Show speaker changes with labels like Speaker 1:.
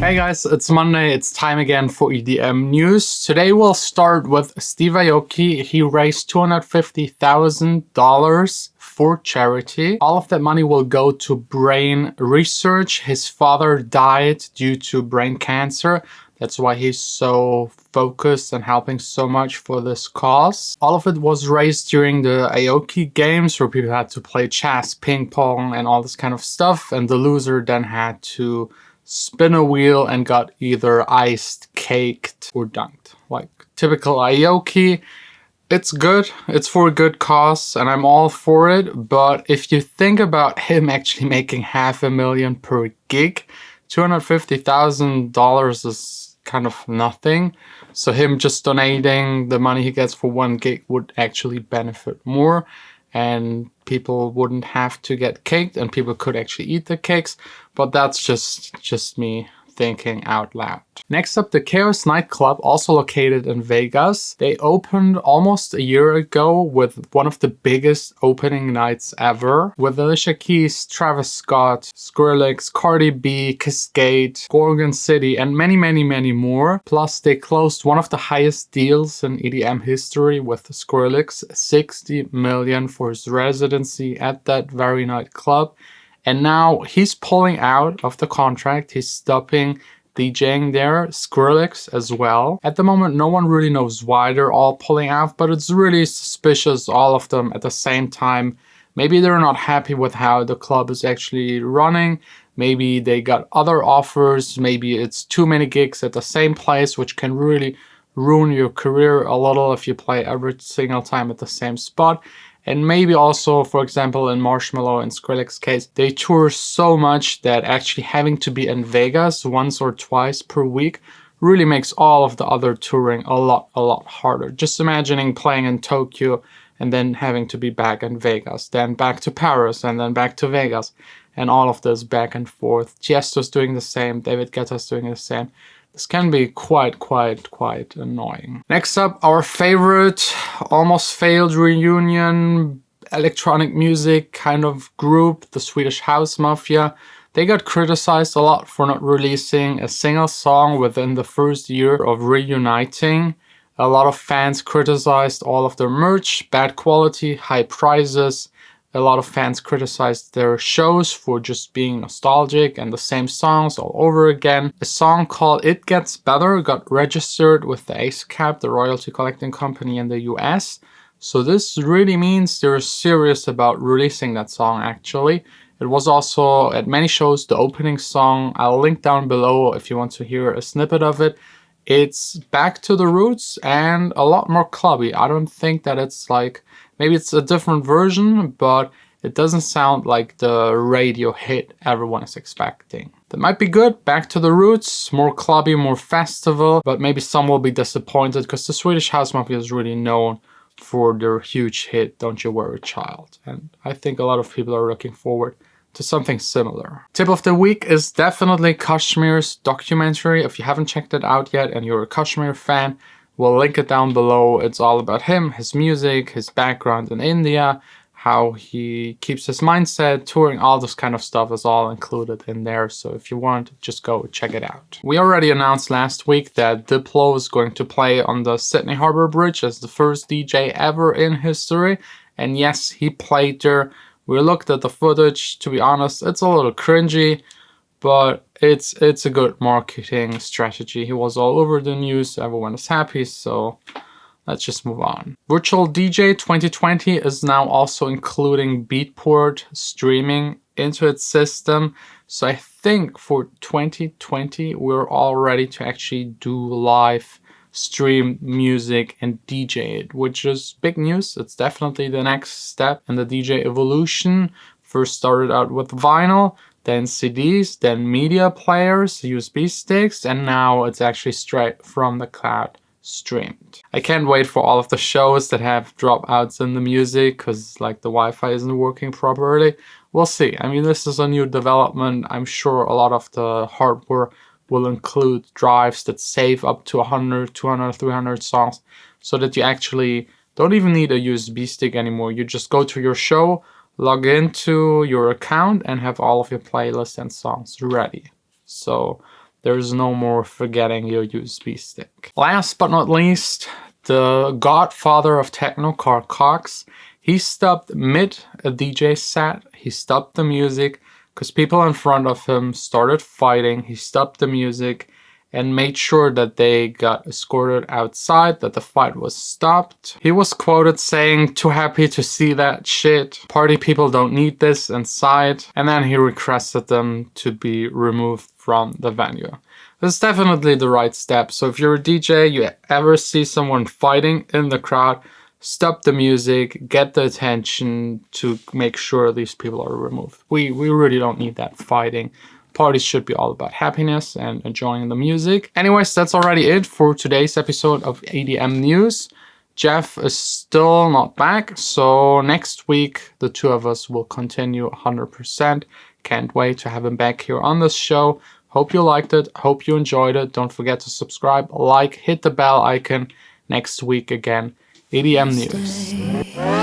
Speaker 1: Hey guys, it's Monday, it's time again for EDM news. Today we'll start with Steve Aoki. He raised $250,000 for charity. All of that money will go to brain research. His father died due to brain cancer. That's why he's so focused and helping so much for this cause. All of it was raised during the Aoki games where people had to play chess, ping pong and all this kind of stuff. And the loser then had to spin a wheel and got either iced, caked, or dunked. Like typical Aoki. It's good, it's for a good cause, and I'm all for it. But if you think about him actually making $500,000 per gig, $250,000 is kind of nothing. So him just donating the money he gets for 1 gig would actually benefit more. And people wouldn't have to get caked and people could actually eat the cakes. But that's just me thinking out loud. Next up, the Chaos nightclub, also located in Vegas. They opened almost a year ago with one of the biggest opening nights ever, with Alicia Keys, Travis Scott, Skrillex, Cardi B, Cascade, Gorgon City, and many more. Plus, they closed one of the highest deals in EDM history with Skrillex, $60 million for his residency at that very nightclub. And now he's pulling out of the contract. He's stopping DJing there, Skrillex as well. At the moment, no one really knows why they're all pulling out, but it's really suspicious, all of them at the same time. Maybe they're not happy with how the club is actually running. Maybe they got other offers. Maybe it's too many gigs at the same place, which can really ruin your career a little if you play every single time at the same spot. And maybe also, for example, in Marshmello and Skrillex's case, they tour so much that actually having to be in Vegas once or twice per week really makes all of the other touring a lot harder. Just imagining playing in Tokyo and then having to be back in Vegas, then back to Paris and then back to Vegas, and all of this back and forth. Tiesto's doing the same, David Guetta's doing the same. This can be quite annoying. Next up, our favorite, almost failed reunion, electronic music kind of group, the Swedish House Mafia. They got criticized a lot for not releasing a single song within the first year of reuniting. A lot of fans criticized all of their merch, bad quality, high prices. A lot of fans criticized their shows for just being nostalgic and the same songs all over again. A song called It Gets Better got registered with the ASCAP, the royalty collecting company in the US. So this really means they're serious about releasing that song actually. It was also at many shows the opening song. I'll link down below if you want to hear a snippet of it. It's back to the roots and a lot more clubby. I don't think that it's like, maybe it's a different version, but it doesn't sound like the radio hit everyone is expecting. That might be good, back to the roots, more clubby, more festival, but maybe some will be disappointed because the Swedish House Mafia is really known for their huge hit, Don't You Worry Child. And I think a lot of people are looking forward to something similar. Tip of the week is definitely Kashmir's documentary. If you haven't checked it out yet and you're a Kashmir fan, we'll link it down below. It's all about him, his music, his background in India, how he keeps his mindset, touring, all this kind of stuff is all included in there. So if you want, just go check it out. We already announced last week that Diplo is going to play on the Sydney Harbour Bridge as the first DJ ever in history. And yes, he played there. We looked at the footage. To be honest, it's a little cringy, but it's a good marketing strategy. He was all over the news, everyone is happy, so let's just move on. Virtual DJ 2020 is now also including Beatport streaming into its system. So I think for 2020, we're all ready to actually do live stream music and DJ it, which is big news. It's definitely the next step in the DJ evolution. First started out with vinyl, then CDs, then media players, USB sticks, and now it's actually straight from the cloud streamed. I can't wait for all of the shows that have dropouts in the music because like the Wi-Fi isn't working properly. We'll see. I mean, this is a new development. I'm sure a lot of the hardware will include drives that save up to 100, 200, 300 songs so that you actually don't even need a USB stick anymore. You just go to your show, log into your account and have all of your playlists and songs ready. So There's no more forgetting your USB stick. Last but not least, the godfather of techno, Carl Cox. He stopped mid a DJ set. He stopped the music because people in front of him started fighting. He stopped the music and made sure that they got escorted outside, that the fight was stopped. He was quoted saying, "Too happy to see that shit. Party people don't need this inside." And then he requested them to be removed from the venue. This is definitely the right step. So if you're a DJ, you ever see someone fighting in the crowd, stop the music, get the attention to make sure these people are removed. We really don't need that fighting. Parties should be all about happiness and enjoying the music. Anyways, that's already it for today's episode of EDM News. Jeff is still not back, so next week the two of us will continue 100%. Can't wait to have him back here on this show. Hope you liked it. Hope you enjoyed it. Don't forget to subscribe, like, hit the bell icon. Next week again, EDM News.